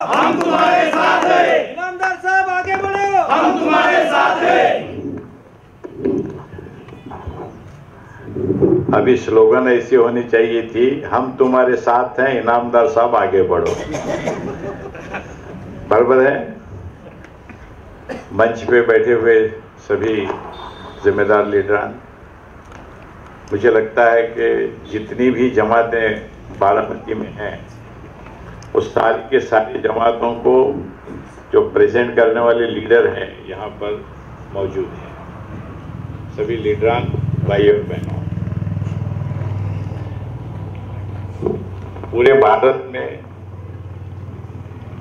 हम तुम्हारे साथ हैं। इनामदार साहब आगे बढ़ो, हम तुम्हारे साथ हैं। अभी स्लोगन ऐसी होनी चाहिए थी, हम तुम्हारे साथ हैं, इनामदार साहब आगे बढ़ो। बराबर है। मंच पे बैठे हुए सभी जिम्मेदार लीडरान, मुझे लगता है कि जितनी भी जमातें बारामती में हैं उस सारी के सारी जमातों को जो प्रेजेंट करने वाले लीडर हैं यहाँ पर मौजूद हैं। सभी लीडरान भाई और बहनों, पूरे भारत में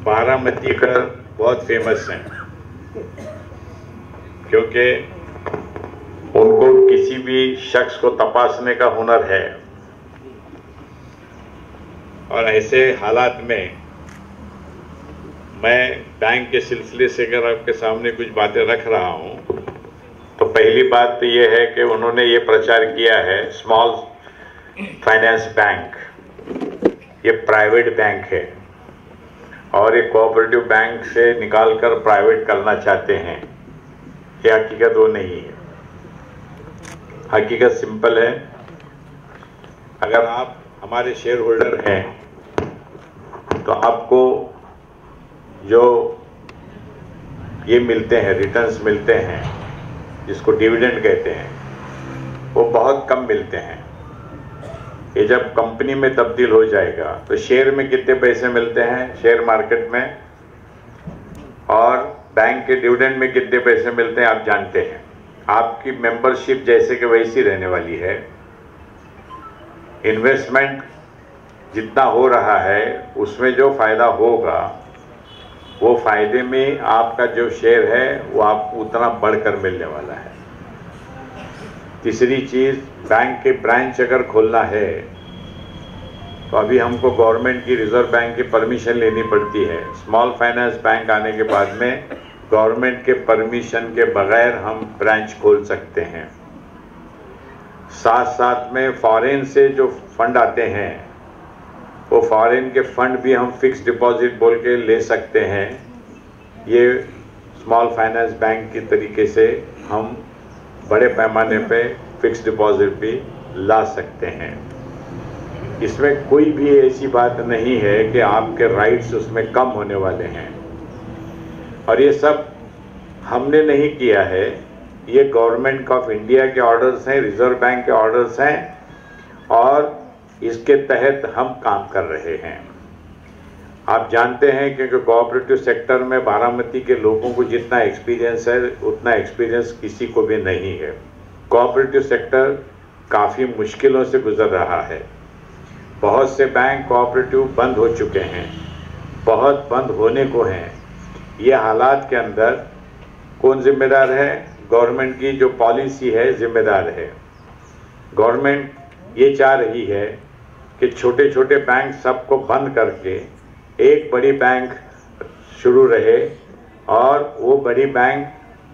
बारामती का बहुत फेमस है, क्योंकि उनको किसी भी शख्स को तपासने का हुनर है। और ऐसे हालात में मैं बैंक के सिलसिले से अगर आपके सामने कुछ बातें रख रहा हूं, तो पहली बात तो ये है कि उन्होंने ये प्रचार किया है स्मॉल फाइनेंस बैंक, ये प्राइवेट बैंक है और ये कोऑपरेटिव बैंक से निकालकर प्राइवेट करना चाहते हैं। ये हकीकत वो नहीं है। हकीकत सिंपल है। अगर आप हमारे शेयर होल्डर हैं तो आपको जो ये मिलते हैं, रिटर्न्स मिलते हैं, जिसको डिविडेंड कहते हैं, वो बहुत कम मिलते हैं। ये जब कंपनी में तब्दील हो जाएगा तो शेयर में कितने पैसे मिलते हैं शेयर मार्केट में, और बैंक के डिविडेंड में कितने पैसे मिलते हैं आप जानते हैं। आपकी मेंबरशिप जैसे कि वैसी रहने वाली है। इन्वेस्टमेंट जितना हो रहा है उसमें जो फायदा होगा वो फायदे में आपका जो शेयर है वो आपको उतना बढ़कर मिलने वाला है। तीसरी चीज, बैंक के ब्रांच अगर खोलना है तो अभी हमको गवर्नमेंट की, रिजर्व बैंक की परमिशन लेनी पड़ती है। स्मॉल फाइनेंस बैंक आने के बाद में गवर्नमेंट के परमिशन के बगैर हम ब्रांच खोल सकते हैं। साथ साथ में फॉरेन से जो फंड आते हैं वो फॉरेन के फंड भी हम फिक्स डिपॉजिट बोल के ले सकते हैं। ये स्मॉल फाइनेंस बैंक की तरीके से हम बड़े पैमाने पे फिक्स डिपॉजिट भी ला सकते हैं। इसमें कोई भी ऐसी बात नहीं है कि आपके राइट्स उसमें कम होने वाले हैं। और ये सब हमने नहीं किया है, ये गवर्नमेंट ऑफ इंडिया के ऑर्डर्स हैं, रिजर्व बैंक के ऑर्डर्स हैं और इसके तहत हम काम कर रहे हैं। आप जानते हैं क्योंकि कोऑपरेटिव सेक्टर में बारामती के लोगों को जितना एक्सपीरियंस है उतना एक्सपीरियंस किसी को भी नहीं है। कोऑपरेटिव सेक्टर काफ़ी मुश्किलों से गुजर रहा है। बहुत से बैंक कोऑपरेटिव बंद हो चुके हैं, बहुत बंद होने को हैं। ये हालात के अंदर कौन जिम्मेदार है? गवर्नमेंट की जो पॉलिसी है जिम्मेदार है। गवर्नमेंट ये चाह रही है कि छोटे छोटे बैंक सबको बंद करके एक बड़ी बैंक शुरू रहे, और वो बड़ी बैंक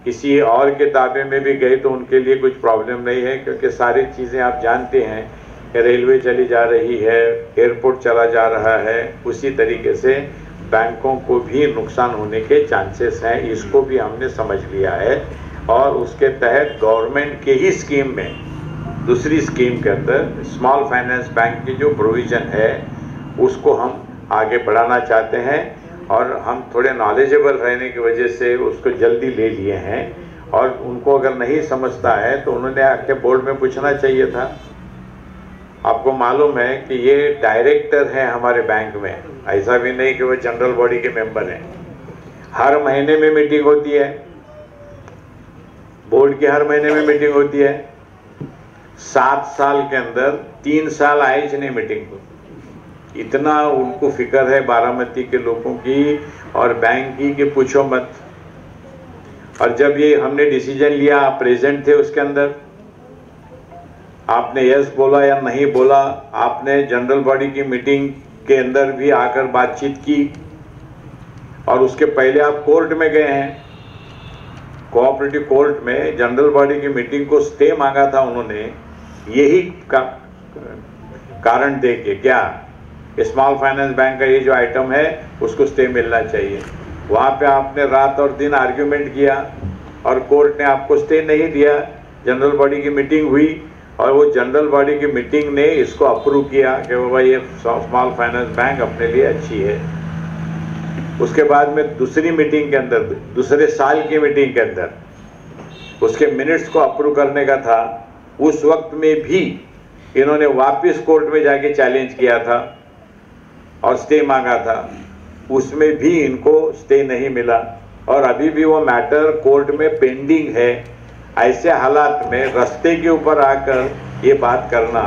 किसी और के ताबे में भी गए तो उनके लिए कुछ प्रॉब्लम नहीं है, क्योंकि सारी चीज़ें आप जानते हैं कि रेलवे चली जा रही है, एयरपोर्ट चला जा रहा है, उसी तरीके से बैंकों को भी नुकसान होने के चांसेस हैं। इसको भी हमने समझ लिया है और उसके तहत गवर्नमेंट के ही स्कीम में, दूसरी स्कीम के अंदर स्मॉल फाइनेंस बैंक की जो प्रोविज़न है उसको हम आगे बढ़ाना चाहते हैं। और हम थोड़े नॉलेजेबल रहने की वजह से उसको जल्दी ले लिए हैं। और उनको अगर नहीं समझता है तो उन्होंने आके बोर्ड में पूछना चाहिए था। आपको मालूम है कि ये डायरेक्टर हैं हमारे बैंक में, ऐसा भी नहीं कि वो जनरल बॉडी के मेंबर हैं। हर महीने में मीटिंग होती है, बोर्ड की हर महीने में मीटिंग होती है। 7 साल के अंदर 3 साल आए ही नहीं मीटिंग को। इतना उनको फिक्र है बारामती के लोगों की और बैंक की कि पूछो मत। और जब ये हमने डिसीजन लिया, आप प्रेजेंट थे उसके अंदर, आपने यस बोला या नहीं बोला, आपने जनरल बॉडी की मीटिंग के अंदर भी आकर बातचीत की, और उसके पहले आप कोर्ट में गए हैं। कोऑपरेटिव कोर्ट में जनरल बॉडी की मीटिंग को स्टे मांगा था उन्होंने, यही कारण दे के क्या स्मॉल फाइनेंस बैंक का ये जो आइटम है उसको स्टे मिलना चाहिए। वहाँ पे आपने रात और दिन आर्ग्यूमेंट किया और कोर्ट ने आपको स्टे नहीं दिया। जनरल बॉडी की मीटिंग हुई और वो जनरल बॉडी की मीटिंग ने इसको अप्रूव किया कि बाबा ये स्मॉल फाइनेंस बैंक अपने लिए अच्छी है। उसके बाद में दूसरी मीटिंग के अंदर, दूसरे साल की मीटिंग के अंदर उसके मिनट्स को अप्रूव करने का था। उस वक्त में भी इन्होंने वापस कोर्ट में जाके चैलेंज किया था और स्टे मांगा था, उसमें भी इनको स्टे नहीं मिला और अभी भी वो मैटर कोर्ट में पेंडिंग है। ऐसे हालात में रास्ते के ऊपर आकर ये बात करना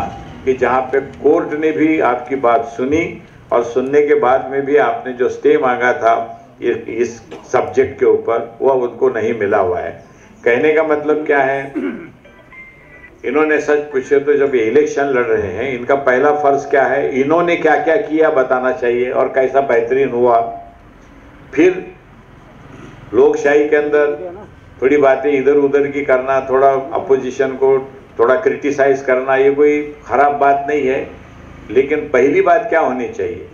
कि जहाँ पे कोर्ट ने भी आपकी बात सुनी और सुनने के बाद में भी आपने जो स्टे मांगा था इस सब्जेक्ट के ऊपर, वो उनको नहीं मिला हुआ है। कहने का मतलब क्या है, इन्होंने सच पूछे तो जब इलेक्शन लड़ रहे हैं, इनका पहला फर्ज क्या है, इन्होंने क्या क्या किया बताना चाहिए और कैसा बेहतरीन हुआ। फिर लोकशाही के अंदर थोड़ी बातें इधर उधर की करना, थोड़ा अपोजिशन को थोड़ा क्रिटिसाइज करना, ये कोई खराब बात नहीं है। लेकिन पहली बात क्या होनी चाहिए,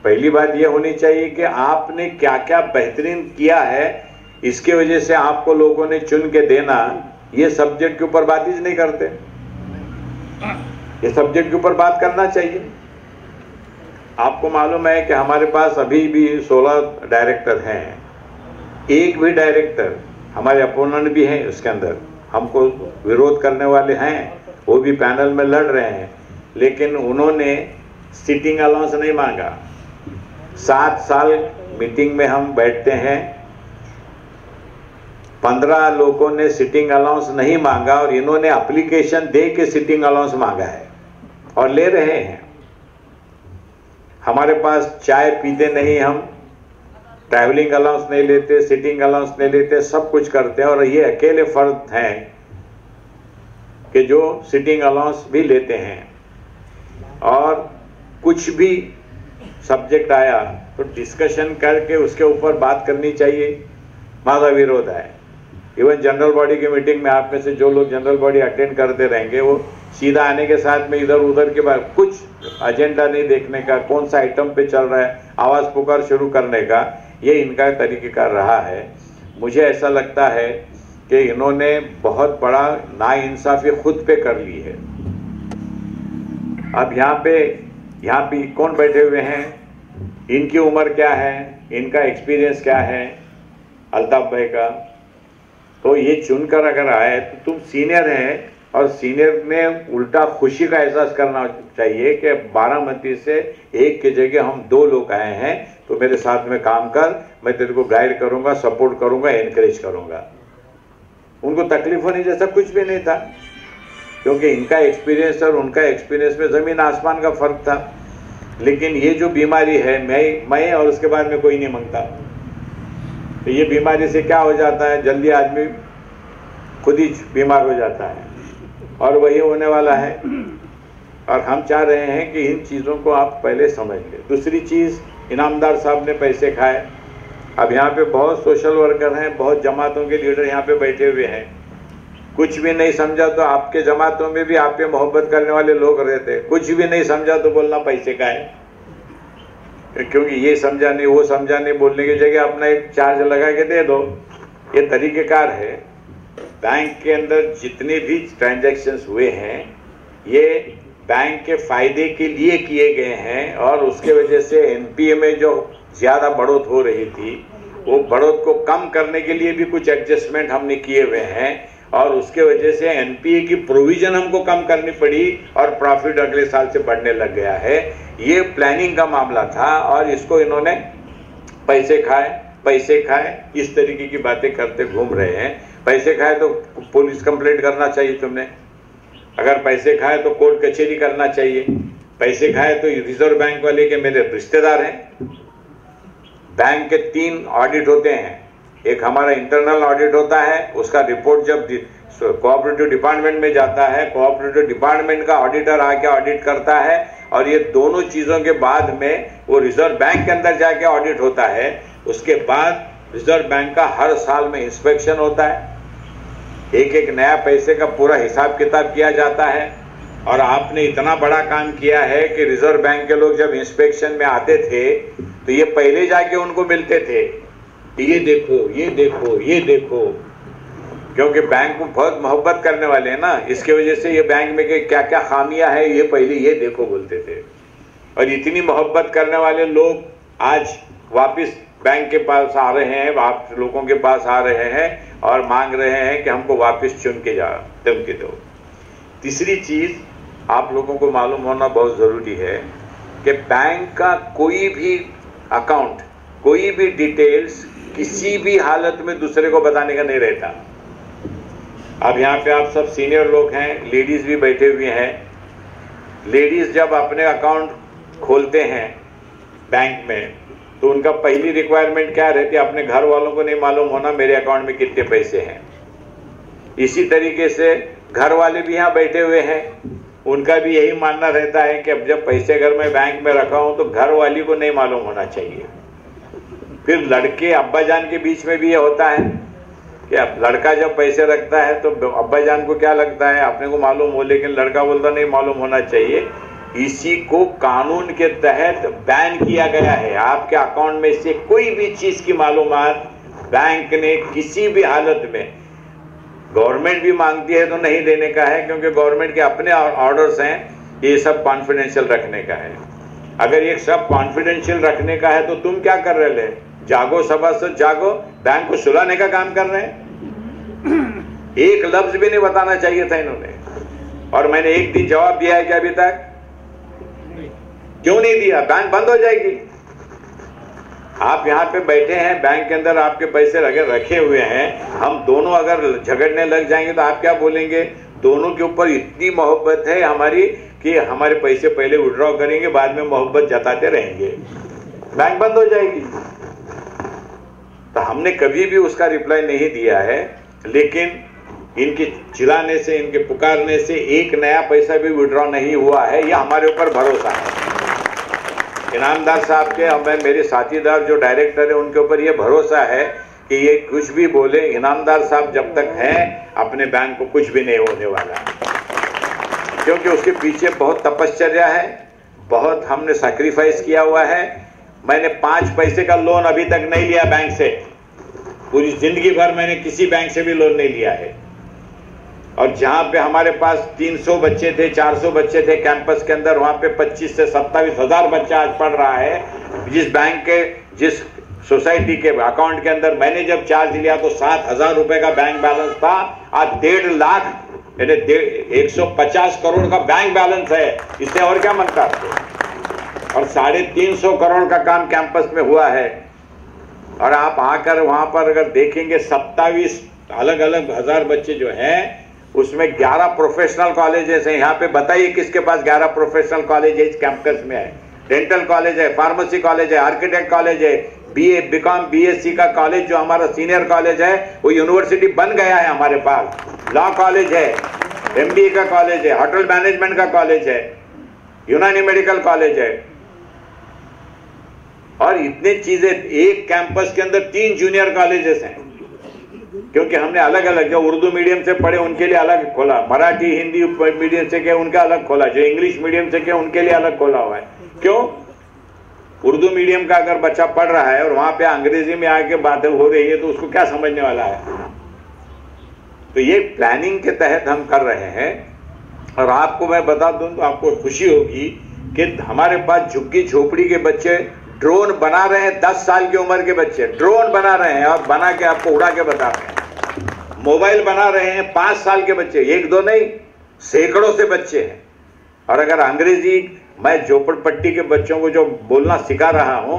पहली बात यह होनी चाहिए कि आपने क्या क्या बेहतरीन किया है, इसके वजह से आपको लोगों ने चुन के देना। ये सब्जेक्ट के ऊपर बात ही नहीं करते, ये सब्जेक्ट के ऊपर बात करना चाहिए। आपको मालूम है कि हमारे पास अभी भी 16 डायरेक्टर हैं, एक भी डायरेक्टर, हमारे अपोनेंट भी हैं उसके अंदर, हमको विरोध करने वाले हैं, वो भी पैनल में लड़ रहे हैं, लेकिन उन्होंने सिटिंग अलाउंस नहीं मांगा। 7 साल मीटिंग में हम बैठते हैं, 15 लोगों ने सिटिंग अलाउंस नहीं मांगा और इन्होंने एप्लीकेशन दे के सिटिंग अलाउंस मांगा है और ले रहे हैं। हमारे पास चाय पीते नहीं, हम ट्रैवलिंग अलाउंस नहीं लेते, सिटिंग अलाउंस नहीं लेते, सब कुछ करते हैं और ये अकेले फर्द हैं कि जो सिटिंग अलाउंस भी लेते हैं। और कुछ भी सब्जेक्ट आया तो डिस्कशन करके उसके ऊपर बात करनी चाहिए। मादा विरोध है। इवन जनरल बॉडी की मीटिंग में आप में से जो लोग जनरल बॉडी अटेंड करते रहेंगे, वो सीधा आने के साथ में इधर उधर के बाद कुछ एजेंडा नहीं देखने का, कौन सा आइटम पे चल रहा है, आवाज पुकार शुरू करने का, ये इनका तरीक़ेकार रहा है। मुझे ऐसा लगता है कि इन्होंने बहुत बड़ा नाइंसाफी खुद पे कर ली है। अब यहाँ पे कौन बैठे हुए हैं, इनकी उम्र क्या है, इनका एक्सपीरियंस क्या है, अल्ताफ भाई का, तो ये चुनकर अगर आए तो तुम सीनियर हैं और सीनियर ने उल्टा खुशी का एहसास करना चाहिए कि बारामती से एक की जगह हम 2 लोग आए हैं, तो मेरे साथ में काम कर, मैं तेरे को गाइड करूंगा, सपोर्ट करूंगा, एनकरेज करूंगा। उनको तकलीफ होने जैसा कुछ भी नहीं था, क्योंकि इनका एक्सपीरियंस और उनका एक्सपीरियंस में जमीन आसमान का फर्क था। लेकिन ये जो बीमारी है, मैं और उसके बाद में कोई नहीं मांगता, तो ये बीमारी से क्या हो जाता है, जल्दी आदमी खुद ही बीमार हो जाता है और वही होने वाला है। और हम चाह रहे हैं कि इन चीज़ों को आप पहले समझ लें। दूसरी चीज़, इनामदार साहब ने पैसे खाए। अब यहाँ पे बहुत सोशल वर्कर हैं, बहुत जमातों के लीडर यहाँ पे बैठे हुए हैं, कुछ भी नहीं समझा तो आपके जमातों में भी आप पे मोहब्बत करने वाले लोग रहते हैं, कुछ भी नहीं समझा तो बोलना पैसे का है, क्योंकि ये समझा नहीं वो समझा नहीं बोलने की जगह अपना एक चार्ज लगा के दे दो। ये तरीक़ेकार है। बैंक के अंदर जितने भी ट्रांजैक्शंस हुए हैं ये बैंक के फायदे के लिए किए गए हैं और उसके वजह से एनपीए में जो ज़्यादा बढ़ोत हो रही थी वो बढ़ोत को कम करने के लिए भी कुछ एडजस्टमेंट हमने किए हुए हैं और उसके वजह से एनपीए की प्रोविजन हमको कम करनी पड़ी और प्रॉफिट अगले साल से बढ़ने लग गया है। ये प्लानिंग का मामला था और इसको इन्होंने पैसे खाए इस तरीके की बातें करते घूम रहे हैं। पैसे खाए तो पुलिस कंप्लेंट करना चाहिए तुमने, अगर पैसे खाए तो कोर्ट कचहरी करना चाहिए, पैसे खाए तो रिजर्व बैंक वाले के मेरे रिश्तेदार हैं। बैंक के 3 ऑडिट होते हैं, एक हमारा इंटरनल ऑडिट होता है, उसका रिपोर्ट जब कोऑपरेटिव डिपार्टमेंट में जाता है, कोऑपरेटिव डिपार्टमेंट का ऑडिटर आके ऑडिट करता है और ये दोनों चीजों के बाद में वो रिजर्व बैंक के अंदर जाके ऑडिट होता है। उसके बाद रिजर्व बैंक का हर साल में इंस्पेक्शन होता है, एक एक नया पैसे का पूरा हिसाब किताब किया जाता है और आपने इतना बड़ा काम किया है कि रिजर्व बैंक के लोग जब इंस्पेक्शन में आते थे तो ये पहले जाके उनको मिलते थे, ये देखो ये देखो ये देखो, क्योंकि बैंक को बहुत मोहब्बत करने वाले हैं ना, इसके वजह से ये बैंक में क्या क्या खामियां है ये पहले ये देखो बोलते थे। और इतनी मोहब्बत करने वाले लोग आज वापस बैंक के पास आ रहे हैं, आप लोगों के पास आ रहे हैं और मांग रहे हैं कि हमको वापस चुन के दो। तीसरी चीज आप लोगों को मालूम होना बहुत जरूरी है कि बैंक का कोई भी अकाउंट, कोई भी डिटेल्स किसी भी हालत में दूसरे को बताने का नहीं रहता। अब यहाँ पे आप सब सीनियर लोग हैं, लेडीज भी बैठे हुए हैं। लेडीज जब अपने अकाउंट खोलते हैं बैंक में तो उनका पहली रिक्वायरमेंट क्या रहती है, अपने घर वालों को नहीं मालूम होना मेरे अकाउंट में कितने पैसे हैं। इसी तरीके से घर वाले भी यहाँ बैठे हुए हैं, उनका भी यही मानना रहता है कि अब जब पैसे अगर मैं बैंक में रखा हूं तो घर वाली को नहीं मालूम होना चाहिए। फिर लड़के अब्बा जान के बीच में भी ये होता है कि अब लड़का जब पैसे रखता है तो अब्बा जान को क्या लगता है अपने को मालूम हो, लेकिन लड़का बोलता नहीं मालूम होना चाहिए। इसी को कानून के तहत बैन किया गया है। आपके अकाउंट में से कोई भी चीज की मालूमात बैंक ने किसी भी हालत में, गवर्नमेंट भी मांगती है तो नहीं देने का है, क्योंकि गवर्नमेंट के अपने ऑर्डर्स हैं ये सब कॉन्फिडेंशियल रखने का है। अगर ये सब कॉन्फिडेंशियल रखने का है तो तुम क्या कर रहे हैं? जागो सभासद जागो, बैंक को सुलाने का काम कर रहे हैं। एक लफ्ज भी नहीं बताना चाहिए था इन्होंने, और मैंने एक दिन जवाब दिया है कि अभी तक क्यों नहीं दिया? बैंक बंद हो जाएगी। आप यहाँ पे बैठे हैं, बैंक के अंदर आपके पैसे रखे हुए हैं, हम दोनों अगर झगड़ने लग जाएंगे तो आप क्या बोलेंगे? दोनों के ऊपर इतनी मोहब्बत है हमारी कि हमारे पैसे पहले विड्रॉ करेंगे, बाद में मोहब्बत जताते रहेंगे, बैंक बंद हो जाएगी। तो हमने कभी भी उसका रिप्लाई नहीं दिया है, लेकिन इनके चिल्लाने से, इनके पुकारने से एक नया पैसा भी विड्रॉ नहीं हुआ है, यह हमारे ऊपर भरोसा है। इनामदार साहब के और मेरे साथीदार जो डायरेक्टर है उनके ऊपर यह भरोसा है कि ये कुछ भी बोले, इनामदार साहब जब तक हैं अपने बैंक को कुछ भी नहीं होने वाला, क्योंकि उसके पीछे बहुत तपश्चर्या है, बहुत हमने सैक्रिफाइस किया हुआ है। मैंने 5 पैसे का लोन अभी तक नहीं लिया बैंक से, पूरी जिंदगी भर मैंने किसी बैंक से भी लोन नहीं लिया है। और जहां पे हमारे पास 300 बच्चे थे, 400 बच्चे थे कैंपस के अंदर, वहां पे 25 से 27 हजार बच्चा आज पढ़ रहा है। जिस बैंक के, जिस सोसाइटी के अकाउंट के अंदर मैंने जब चार्ज लिया तो 7,000 रुपए का बैंक बैलेंस था, आज 1.5 लाख यानी 150 करोड़ का बैंक बैलेंस है। इससे और क्या मनता है? और 350 करोड़ का काम कैंपस में हुआ है। और आप आकर वहां पर अगर देखेंगे 27 अलग अलग हजार बच्चे जो हैं, उसमें 11 प्रोफेशनल कॉलेजेस हैं। यहाँ पे बताइए किसके पास 11 प्रोफेशनल कॉलेज कैंपस में है? डेंटल कॉलेज है, फार्मेसी कॉलेज है, आर्किटेक्ट कॉलेज है, बीए बीकॉम बीएससी का कॉलेज जो हमारा सीनियर कॉलेज है वो यूनिवर्सिटी बन गया है हमारे पास। लॉ कॉलेज है, एमबीए का कॉलेज है, होटल मैनेजमेंट का कॉलेज है, यूनानी मेडिकल कॉलेज है, और इतनी चीजें। एक कैंपस के अंदर 3 जूनियर कॉलेजेस हैं, क्योंकि हमने अलग अलग, जो उर्दू मीडियम से पढ़े उनके लिए अलग खोला, मराठी हिंदी मीडियम से के उनका अलग खोला, जो इंग्लिश मीडियम से के उनके लिए अलग खोला हुआ है। क्यों? उर्दू मीडियम का अगर बच्चा पढ़ रहा है और वहां पे अंग्रेजी में आके बातें हो रही है तो उसको क्या समझने वाला है? तो ये प्लानिंग के तहत हम कर रहे हैं। और आपको मैं बता दूं तो आपको खुशी होगी कि हमारे पास झुग्गी झोपड़ी के बच्चे ड्रोन बना रहे हैं। 10 साल की उम्र के बच्चे ड्रोन बना रहे हैं और बना के आपको उड़ा के बता रहे हैं। मोबाइल बना रहे हैं 5 साल के बच्चे, 1-2 नहीं, सैकड़ों से बच्चे हैं। और अगर अंग्रेजी, मैं झोपड़पट्टी के बच्चों को जो बोलना सिखा रहा हूं,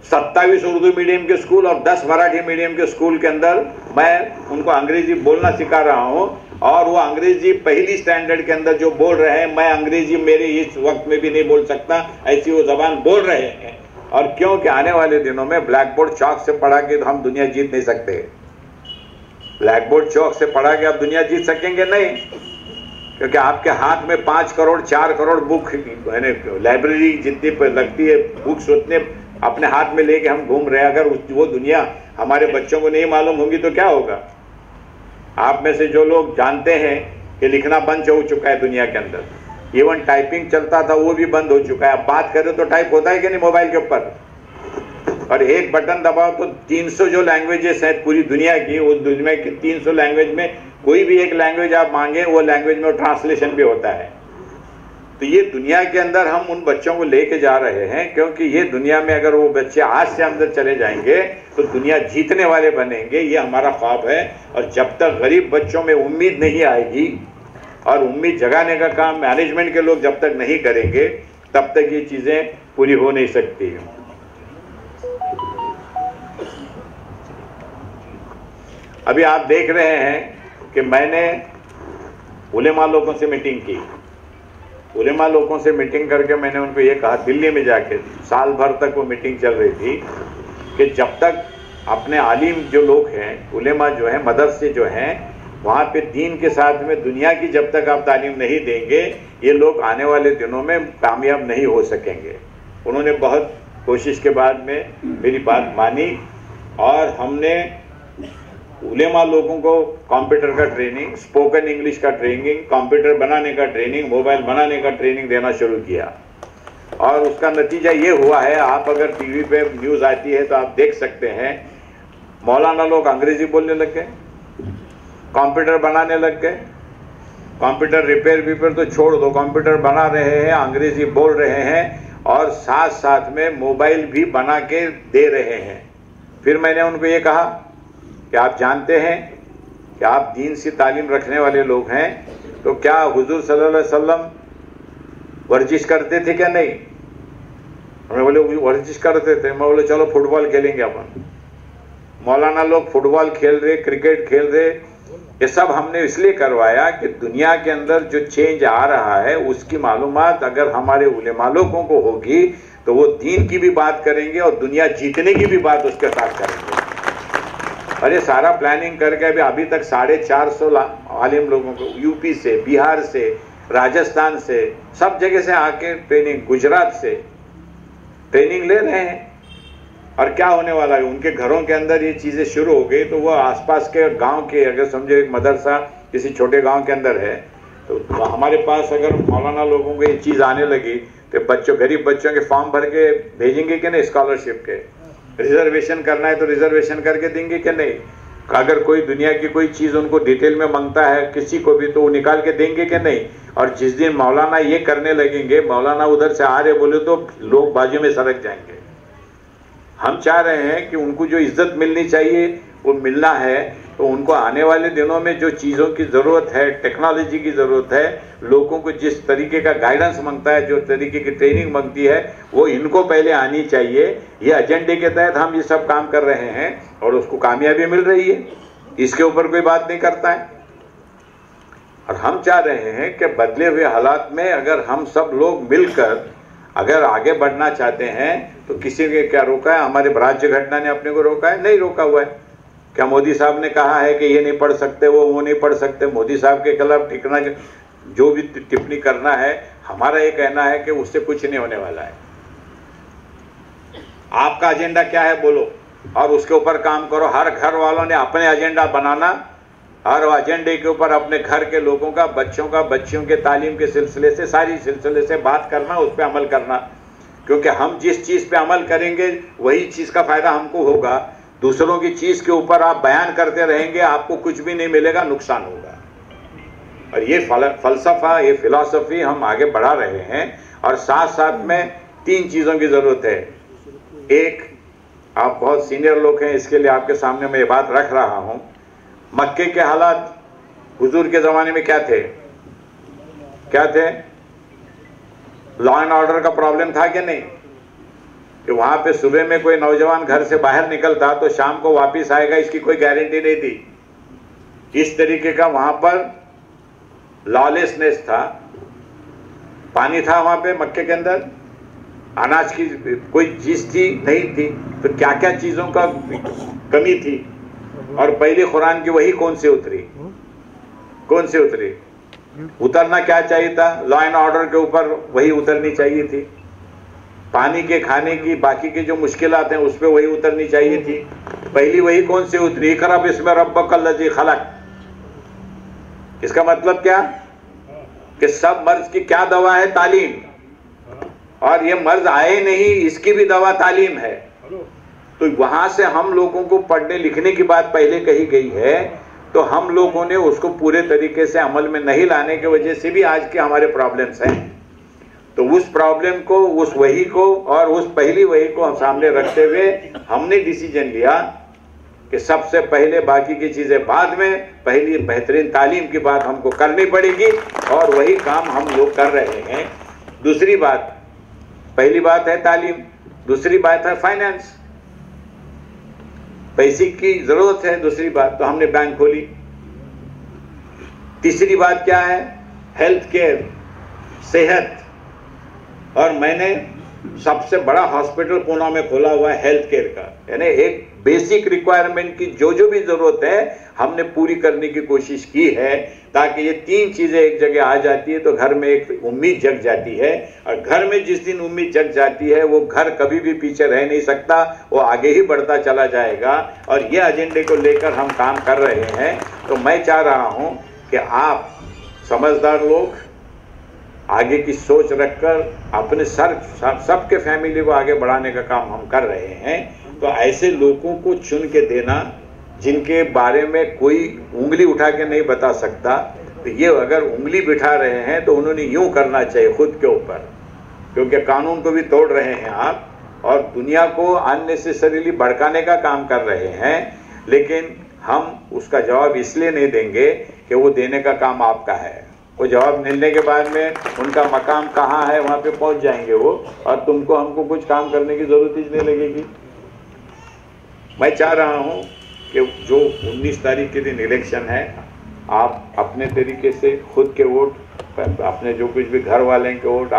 27 उर्दू मीडियम के स्कूल और 10 मराठी मीडियम के स्कूल के अंदर मैं उनको अंग्रेजी बोलना सिखा रहा हूं, और वो अंग्रेजी पहली स्टैंडर्ड के अंदर जो बोल रहे हैं, मैं अंग्रेजी मेरे इस वक्त में भी नहीं बोल सकता, ऐसी वो जबान बोल रहे हैं। और क्योंकि आने वाले दिनों में ब्लैक बोर्ड चौक से पढ़ा के तो हम दुनिया जीत नहीं सकते। ब्लैक बोर्ड चौक से पढ़ा के आप दुनिया जीत सकेंगे नहीं, क्योंकि आपके हाथ में 5 करोड़ 4 करोड़ बुक, लाइब्रेरी जितनी लगती है बुक्स उतने अपने हाथ में लेके हम घूम रहे हैं। अगर वो दुनिया हमारे बच्चों को नहीं मालूम होगी तो क्या होगा? आप में से जो लोग जानते हैं कि लिखना बंद हो चुका है दुनिया के अंदर। इवन टाइपिंग चलता था वो भी बंद हो चुका है। अब बात करें तो टाइप होता है कि नहीं मोबाइल के ऊपर, और एक बटन दबाओ तो 300 जो लैंग्वेजेस हैं पूरी दुनिया की, उस दुनिया की 300 लैंग्वेज में कोई भी एक लैंग्वेज आप मांगे वो लैंग्वेज में ट्रांसलेशन भी होता है। तो ये दुनिया के अंदर हम उन बच्चों को लेके जा रहे हैं, क्योंकि ये दुनिया में अगर वो बच्चे आज से अंदर चले जाएंगे तो दुनिया जीतने वाले बनेंगे, ये हमारा ख्वाब है। और जब तक गरीब बच्चों में उम्मीद नहीं आएगी और उम्मीद जगाने का काम मैनेजमेंट के लोग जब तक नहीं करेंगे तब तक ये चीजें पूरी हो नहीं सकती। अभी आप देख रहे हैं कि मैंने उलेमा लोगों से मीटिंग की। उलेमा लोगों से मीटिंग करके मैंने उनको ये कहा, दिल्ली में जाके साल भर तक वो मीटिंग चल रही थी कि जब तक अपने आलिम जो लोग हैं, उलेमा जो हैं, मदरसे जो हैं, वहाँ पे दीन के साथ में दुनिया की जब तक आप तालीम नहीं देंगे ये लोग आने वाले दिनों में कामयाब नहीं हो सकेंगे। उन्होंने बहुत कोशिश के बाद में मेरी बात मानी और हमने उलेमा लोगों को कंप्यूटर का ट्रेनिंग, स्पोकन इंग्लिश का ट्रेनिंग, कंप्यूटर बनाने का ट्रेनिंग, मोबाइल बनाने का ट्रेनिंग देना शुरू किया। और उसका नतीजा ये हुआ है, आप अगर टीवी पे न्यूज़ आती है तो आप देख सकते हैं, मौलाना लोग अंग्रेजी बोलने लग गए, कंप्यूटर बनाने लग गए। कंप्यूटर रिपेयर तो छोड़ दो, कंप्यूटर बना रहे हैं, अंग्रेजी बोल रहे हैं और साथ साथ में मोबाइल भी बना के दे रहे हैं। फिर मैंने उनको ये कहा कि आप जानते हैं कि आप दीन से तालीम रखने वाले लोग हैं, तो क्या हुजूर सल्लल्लाहु अलैहि वसल्लम वर्जिश करते थे क्या? नहीं। मैं बोले वर्जिश करते थे। मैं बोले चलो फुटबॉल खेलेंगे अपन। मौलाना लोग फुटबॉल खेल रहे, क्रिकेट खेल रहे, ये सब हमने इसलिए करवाया कि दुनिया के अंदर जो चेंज आ रहा है उसकी मालूमात अगर हमारे उलेमा लोगों को होगी तो वो दीन की भी बात करेंगे और दुनिया जीतने की भी बात उसके साथ करेंगे। और ये सारा प्लानिंग करके अभी तक 450 आलिम लोगों को यूपी से, बिहार से, राजस्थान से, सब जगह से आके ट्रेनिंग, गुजरात से ट्रेनिंग ले रहे हैं। और क्या होने वाला है, उनके घरों के अंदर ये चीज़ें शुरू हो गई तो वो आसपास के गांव के, अगर समझो एक मदरसा किसी छोटे गांव के अंदर है तो हमारे पास अगर मौलाना लोगों को ये चीज़ आने लगी तो बच्चों, गरीब बच्चों के फॉर्म भर के भेजेंगे कि नहीं, स्कॉलरशिप के, रिजर्वेशन करना है तो रिजर्वेशन करके देंगे कि नहीं, अगर कोई दुनिया की कोई चीज़ उनको डिटेल में मांगता है किसी को भी तो वो निकाल के देंगे कि नहीं। और जिस दिन मौलाना ये करने लगेंगे, मौलाना उधर से आ रहे बोले तो लोग बाजू में सरक जाएंगे। हम चाह रहे हैं कि उनको जो इज्जत मिलनी चाहिए वो मिलना है, तो उनको आने वाले दिनों में जो चीज़ों की ज़रूरत है, टेक्नोलॉजी की ज़रूरत है, लोगों को जिस तरीके का गाइडेंस मांगता है, जो तरीके की ट्रेनिंग मांगती है, वो इनको पहले आनी चाहिए। ये एजेंडे के तहत हम ये सब काम कर रहे हैं और उसको कामयाबी मिल रही है, इसके ऊपर कोई बात नहीं करता है। और हम चाह रहे हैं कि बदले हुए हालात में अगर हम सब लोग मिलकर अगर आगे बढ़ना चाहते हैं तो किसी ने क्या रोका है? हमारे राज्य घटना ने अपने को रोका है? नहीं रोका हुआ है। क्या मोदी साहब ने कहा है कि ये नहीं पढ़ सकते, वो नहीं पढ़ सकते? मोदी साहब के खिलाफ टिकना, जो भी टिप्पणी करना है, हमारा ये कहना है कि उससे कुछ नहीं होने वाला है। आपका एजेंडा क्या है बोलो और उसके ऊपर काम करो। हर घर वालों ने अपने एजेंडा बनाना, हर एजेंडे के ऊपर अपने घर के लोगों का, बच्चों का, बच्चियों के तालीम के सिलसिले से, सारी सिलसिले से बात करना, उस पर अमल करना। क्योंकि हम जिस चीज़ पे अमल करेंगे वही चीज़ का फ़ायदा हमको होगा। दूसरों की चीज़ के ऊपर आप बयान करते रहेंगे, आपको कुछ भी नहीं मिलेगा, नुकसान होगा। और ये फलसफा, ये फिलॉसफी हम आगे बढ़ा रहे हैं। और साथ साथ में 3 चीज़ों की ज़रूरत है। एक, आप बहुत सीनियर लोग हैं, इसके लिए आपके सामने मैं ये बात रख रहा हूँ। मक्के के हालात हुजूर के ज़माने में क्या थे? क्या थे? लॉ एंड ऑर्डर का प्रॉब्लम था कि नहीं? कि वहाँ पे सुबह में कोई नौजवान घर से बाहर निकलता तो शाम को वापस आएगा, इसकी कोई गारंटी नहीं थी। इस तरीके का वहाँ पर लॉलेसनेस था। पानी था वहाँ पे मक्के के अंदर, अनाज की कोई चीज़ थी नहीं थी, तो क्या क्या चीज़ों का कमी थी। और पहली कुरान की वही कौन सी उतरी? कौन सी उतरी? उतरना क्या चाहिए था? लॉ एंड ऑर्डर के ऊपर वही उतरनी चाहिए थी। पानी के, खाने की, बाकी की जो मुश्किलात हैं उस पर वही उतरनी चाहिए थी। पहली वही कौन सी उतरी? इक़रा बिस्मि रब्बिकल लज़ी खलक़। इसका मतलब क्या कि सब मर्ज की क्या दवा है? तालीम। और ये मर्ज आए नहीं, इसकी भी दवा तालीम है। तो वहां से हम लोगों को पढ़ने लिखने की बात पहले कही गई है, तो हम लोगों ने उसको पूरे तरीके से अमल में नहीं लाने की वजह से भी आज के हमारे प्रॉब्लम्स हैं। तो उस प्रॉब्लम को, उस वही को और उस पहली वही को हम सामने रखते हुए हमने डिसीजन लिया कि सबसे पहले बाकी की चीजें बाद में, पहली बेहतरीन तालीम की बात हमको करनी पड़ेगी और वही काम हम लोग कर रहे हैं। दूसरी बात, पहली बात है तालीम, दूसरी बात है फाइनेंस, पैसे की जरूरत है। दूसरी बात तो हमने बैंक खोली। तीसरी बात क्या है? हेल्थ केयर, सेहत। और मैंने सबसे बड़ा हॉस्पिटल पूना में खोला हुआ है हेल्थ केयर का, यानी एक बेसिक रिक्वायरमेंट की जो भी जरूरत है हमने पूरी करने की कोशिश की है, ताकि ये तीन चीजें एक जगह आ जाती है तो घर में एक उम्मीद जग जाती है। और घर में जिस दिन उम्मीद जग जाती है वो घर कभी भी पीछे रह नहीं सकता, वो आगे ही बढ़ता चला जाएगा। और ये एजेंडे को लेकर हम काम कर रहे हैं। तो मैं चाह रहा हूं कि आप समझदार लोग आगे की सोच रखकर अपने सबके फैमिली को आगे बढ़ाने का काम हम कर रहे हैं। तो ऐसे लोगों को चुन के देना जिनके बारे में कोई उंगली उठा के नहीं बता सकता, तो ये अगर उंगली बिठा रहे हैं तो उन्होंने यूं करना चाहिए खुद के ऊपर, क्योंकि कानून को भी तोड़ रहे हैं आप और दुनिया को अननेसेसरीली भड़काने का काम कर रहे हैं। लेकिन हम उसका जवाब इसलिए नहीं देंगे कि वो देने का काम आपका है। वो जवाब मिलने के बाद में उनका मकाम कहाँ है वहां पे पहुंच जाएंगे वो, और तुमको हमको कुछ काम करने की जरूरत ही नहीं लगेगी। मैं चाह रहा हूं कि जो 19 तारीख के दिन इलेक्शन है, आप अपने तरीके से खुद के वोट, अपने जो कुछ भी घर वाले के वोट,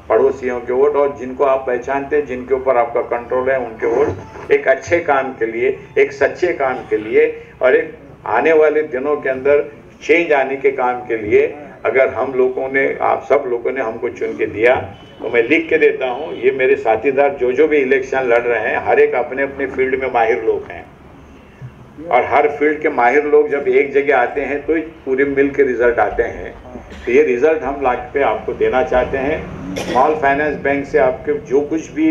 पड़ोसियों के वोट और जिनको आप पहचानते हैं, जिनके ऊपर आपका कंट्रोल है, उनके वोट एक अच्छे काम के लिए, एक सच्चे काम के लिए और एक आने वाले दिनों के अंदर चेंज आने के काम के लिए अगर हम लोगों ने, आप सब लोगों ने हमको चुन के दिया, तो मैं लिख के देता हूं, ये मेरे साथीदार जो भी इलेक्शन लड़ रहे हैं, हर एक अपने अपने फील्ड में माहिर लोग हैं और हर फील्ड के माहिर लोग जब एक जगह आते हैं तो पूरे मिल के रिजल्ट आते हैं। तो ये रिजल्ट हम लाख पे आपको देना चाहते हैं। स्मॉल फाइनेंस बैंक से आपके जो कुछ भी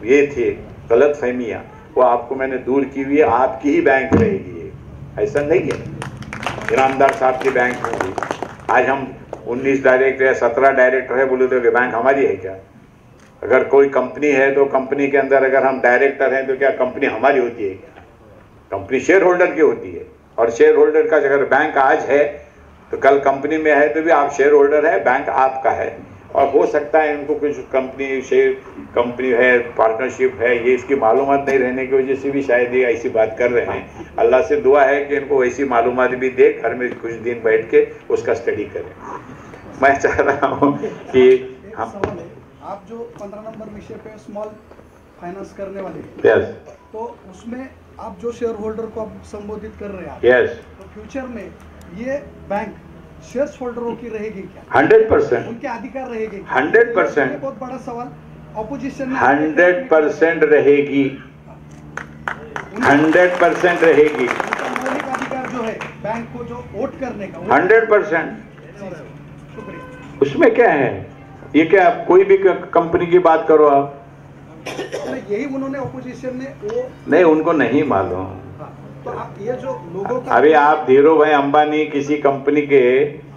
ये थे गलत फहमियाँ, वो आपको मैंने दूर की हुई है। आपकी ही बैंक रहेगी, ऐसा नहीं है ईनामदार साहब की बैंक होगी। आज हम 19 डायरेक्टर या 17 डायरेक्टर है बोले तो बैंक हमारी है क्या? अगर कोई कंपनी है तो कंपनी के अंदर अगर हम डायरेक्टर हैं तो क्या कंपनी हमारी होती है क्या? कंपनी शेयर होल्डर की होती है। और शेयर होल्डर का अगर बैंक आज है तो कल कंपनी में है तो भी आप शेयर होल्डर है, बैंक आपका है। और हो सकता है इनको कुछ कंपनी है, पार्टनरशिप है, ये इसकी मालूमात नहीं रहने की वजह से भी शायद ये ऐसी बात कर रहे हैं। अल्लाह से दुआ है कि इनको वैसी मालूमात भी दे, घर में कुछ दिन बैठ के उसका स्टडी करें। मैं चाह रहा हूँ कि हम आप जो 15 नंबर विषय पे स्मॉल फाइनेंस करने वाले, यस, तो उसमें आप जो शेयर होल्डर को आप संबोधित कर रहे हैं, यस, तो फ्यूचर में ये बैंक शेयर होल्डरों की रहेगी क्या? 100%, उनके अधिकार रहेंगे? 100%, बहुत बड़ा सवाल ऑपोजिशन 100% रहेगी, 100% रहेगी। मौलिक अधिकार जो है बैंक को जो वोट करने का, 100%। शुक्रिया। उसमें क्या है? ये क्या कोई भी कंपनी की बात करो आप, यही उन्होंने ऑपोजिशन में वो नहीं, उनको नहीं मालूम। तो आप ये जो लोगों का, अभी आप धीरू भाई अंबानी किसी कंपनी के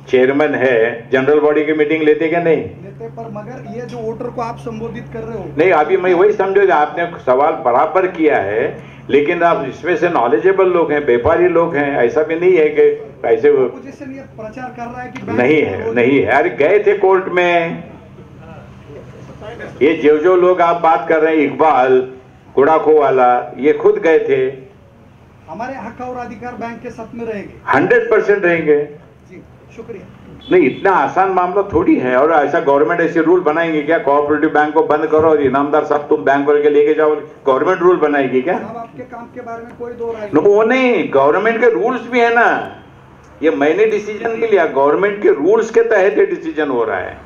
चेयरमैन है, जनरल बॉडी की मीटिंग लेते क्या? नहीं लेते, पर मगर ये जो वोटर को आप संबोधित कर रहे हो, नहीं, अभी मैं वही समझो, आपने सवाल बराबर किया है, लेकिन आप इसमें से नॉलेजेबल लोग हैं, व्यापारी लोग हैं, ऐसा भी नहीं है कि ऐसे ऑपोजिशन ये प्रचार कर रहा है कि नहीं है, नहीं है। अरे गए थे कोर्ट में, ये जो लोग आप बात कर रहे हैं, इकबाल गुड़ाखो वाला, ये खुद गए थे। हमारे हक और अधिकार बैंक के साथ में रहेंगे, 100% रहेंगे। जी शुक्रिया। नहीं, इतना आसान मामला थोड़ी है। और ऐसा गवर्नमेंट ऐसे रूल बनाएंगे क्या? कोऑपरेटिव बैंक को बंद करो और इनामदार साहब तुम बैंक करके लेके जाओ, गवर्नमेंट रूल बनाएगी क्या? आपके काम के बारे में कोई दो राय वो नहीं, गवर्नमेंट के रूल्स भी है ना, ये मैंने डिसीजन नहीं लिया, गवर्नमेंट के रूल्स के तहत ये डिसीजन हो रहा है।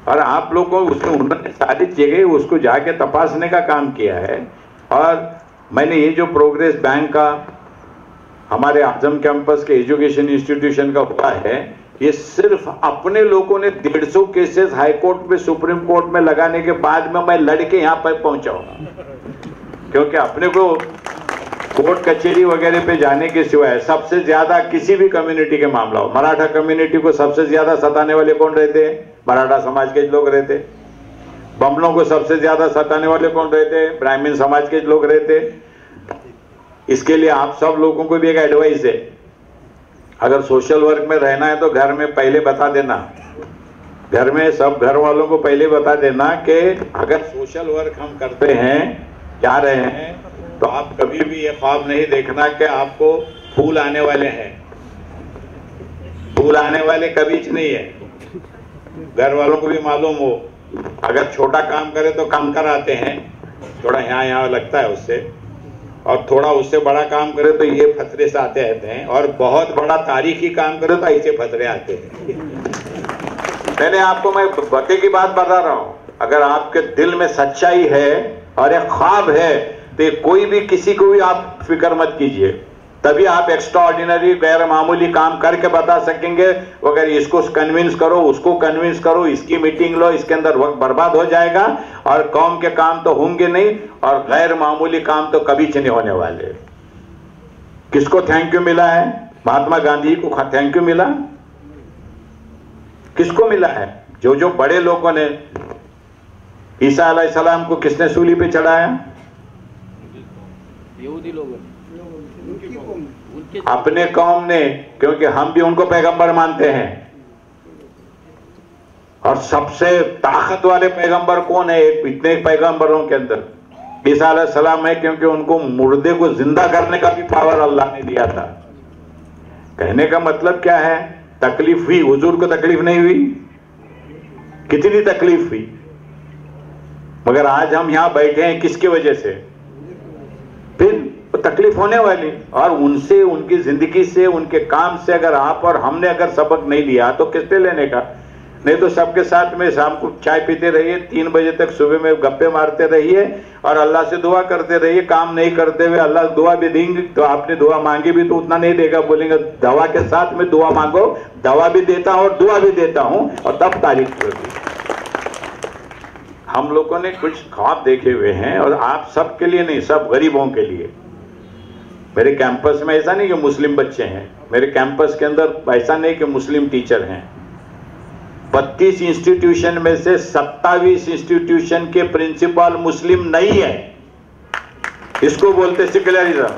और आप लोगों को उसमें उन्होंने सारी जगह उसको जाके तपासने का काम किया है। और मैंने ये जो प्रोग्रेस बैंक का हमारे आजम कैंपस के एजुकेशन इंस्टीट्यूशन का हुआ है, ये सिर्फ अपने लोगों ने 150 केसेस हाई कोर्ट में, सुप्रीम कोर्ट में लगाने के बाद में मैं लड़के यहां पर पहुंचा हूं, क्योंकि अपने को कोर्ट कचहरी वगैरह पे जाने के सिवाय सबसे ज्यादा किसी भी कम्युनिटी के मामला हो, मराठा कम्युनिटी को सबसे ज्यादा सताने वाले कौन रहते हैं? मराठा समाज के लोग रहते। बमनों को सबसे ज्यादा सताने वाले कौन रहते हैं? ब्राह्मण समाज के लोग रहते। इसके लिए आप सब लोगों को भी एक एडवाइस है, अगर सोशल वर्क में रहना है तो घर में पहले बता देना, घर में सब घर वालों को पहले बता देना कि अगर सोशल वर्क हम करते हैं, जा रहे हैं, तो आप कभी भी ये ख्वाब नहीं देखना कि आपको फूल आने वाले हैं। फूल आने वाले कभी नहीं है। घर वालों को भी मालूम हो, अगर छोटा काम करे तो कम कर आते हैं, थोड़ा यहाँ लगता है उससे, और थोड़ा उससे बड़ा काम करे तो ये फतरे से आते रहते हैं, और बहुत बड़ा तारीखी काम करे तो ऐसे फतरे आते हैं। मैंने आपको, मैं बते की बात बता रहा हूं, अगर आपके दिल में सच्चाई है और एक ख्वाब है तो कोई भी किसी को भी आप फिक्र मत कीजिए, तभी आप एक्स्ट्रा ऑर्डिनरी गैर मामूली काम करके बता सकेंगे। अगर इसको कन्विंस करो, उसको कन्विंस करो, इसकी मीटिंग लो, इसके अंदर वक्त बर्बाद हो जाएगा और कौम के काम तो होंगे नहीं और गैर मामूली काम तो कभी नहीं होने वाले। किसको थैंक यू मिला है? महात्मा गांधी को थैंक यू मिला। किसको मिला है? जो जो बड़े लोगों ने, ईसा अलैहिस्सलाम को किसने सूली पे चढ़ाया? यहूदी लोग, अपने कौम ने, क्योंकि हम भी उनको पैगंबर मानते हैं। और सबसे ताकत वाले पैगंबर कौन है इतने पैगंबरों के अंदर? ईसा अलैहिस्सलाम है, क्योंकि उनको मुर्दे को जिंदा करने का भी पावर अल्लाह ने दिया था। कहने का मतलब क्या है? तकलीफ हुई, हुजूर को तकलीफ नहीं हुई? कितनी तकलीफ हुई, मगर आज हम यहां बैठे हैं किसकी वजह से? फिर तो तकलीफ होने वाली। और उनसे, उनकी जिंदगी से, उनके काम से अगर आप और हमने अगर सबक नहीं लिया तो किसने लेने का? नहीं तो सबके साथ में शाम को चाय पीते रहिए, 3 बजे तक सुबह में गप्पे मारते रहिए और अल्लाह से दुआ करते रहिए। काम नहीं करते हुए अल्लाह दुआ भी देंगे तो आपने दुआ मांगी भी तो उतना नहीं देगा, बोलेंगे दवा के साथ में दुआ मांगो, दवा भी देता हूं और दुआ भी देता हूं, और तब तारीफ होगी। हम लोगों ने कुछ ख्वाब देखे हुए हैं, और आप सबके लिए नहीं, सब गरीबों के लिए। मेरे कैंपस में ऐसा नहीं कि मुस्लिम बच्चे हैं, मेरे कैंपस के अंदर ऐसा नहीं कि मुस्लिम टीचर हैं। 32 इंस्टीट्यूशन में से 27 इंस्टीट्यूशन के प्रिंसिपल मुस्लिम नहीं है। इसको बोलते सेक्युलरिज्म।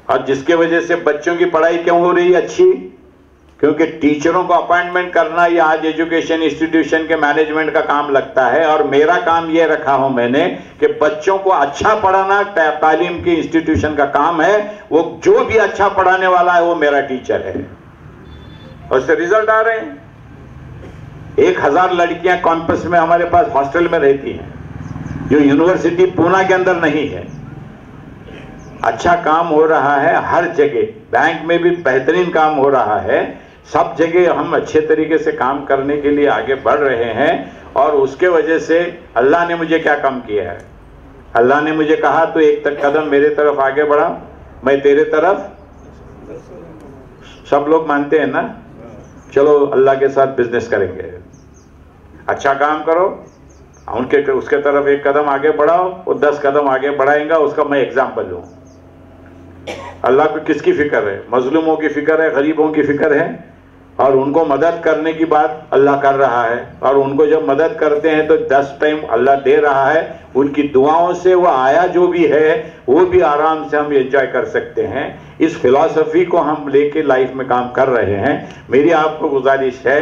और जिसके वजह से बच्चों की पढ़ाई क्यों हो रही है अच्छी? क्योंकि टीचरों को अपॉइंटमेंट करना ये आज एजुकेशन इंस्टीट्यूशन के मैनेजमेंट का काम लगता है, और मेरा काम ये रखा हूं मैंने कि बच्चों को अच्छा पढ़ाना तालीम की इंस्टीट्यूशन का काम है। वो जो भी अच्छा पढ़ाने वाला है वो मेरा टीचर है, और उससे रिजल्ट आ रहे हैं। 1000 लड़कियां कैंपस में हमारे पास हॉस्टल में रहती हैं, जो यूनिवर्सिटी पूना के अंदर नहीं है। अच्छा काम हो रहा है हर जगह, बैंक में भी बेहतरीन काम हो रहा है। सब जगह हम अच्छे तरीके से काम करने के लिए आगे बढ़ रहे हैं, और उसके वजह से अल्लाह ने मुझे क्या काम किया है? अल्लाह ने मुझे कहा तो एक कदम मेरे तरफ आगे बढ़ा, मैं तेरे तरफ। सब लोग मानते हैं ना, चलो अल्लाह के साथ बिजनेस करेंगे, अच्छा काम करो, उनके उसके तरफ एक कदम आगे बढ़ाओ, वो 10 कदम आगे बढ़ाएंगा, उसका मैं एग्जाम्पल हूं। अल्लाह को किसकी फिक्र है? मजलूमों की फिक्र है, गरीबों की फिक्र है, और उनको मदद करने की बात अल्लाह कर रहा है। और उनको जब मदद करते हैं तो 10 टाइम अल्लाह दे रहा है। उनकी दुआओं से वो आया जो भी है वो भी आराम से हम एंजॉय कर सकते हैं। इस फिलॉसफी को हम लेके लाइफ में काम कर रहे हैं। मेरी आपको गुजारिश है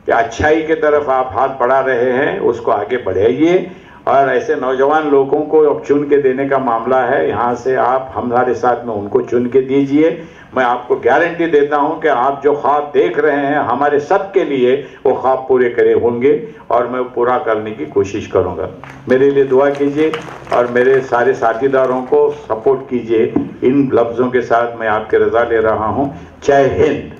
कि अच्छाई की तरफ आप हाथ बढ़ा रहे हैं, उसको आगे बढ़ाइए, और ऐसे नौजवान लोगों को अब चुन के देने का मामला है। यहाँ से आप हमारे साथ में उनको चुन के दीजिए। मैं आपको गारंटी देता हूँ कि आप जो ख्वाब देख रहे हैं हमारे सब के लिए, वो ख्वाब पूरे करे होंगे, और मैं पूरा करने की कोशिश करूँगा। मेरे लिए दुआ कीजिए और मेरे सारे साथीदारों को सपोर्ट कीजिए। इन लफ्ज़ों के साथ मैं आपकी रज़ा ले रहा हूँ। जय हिंद।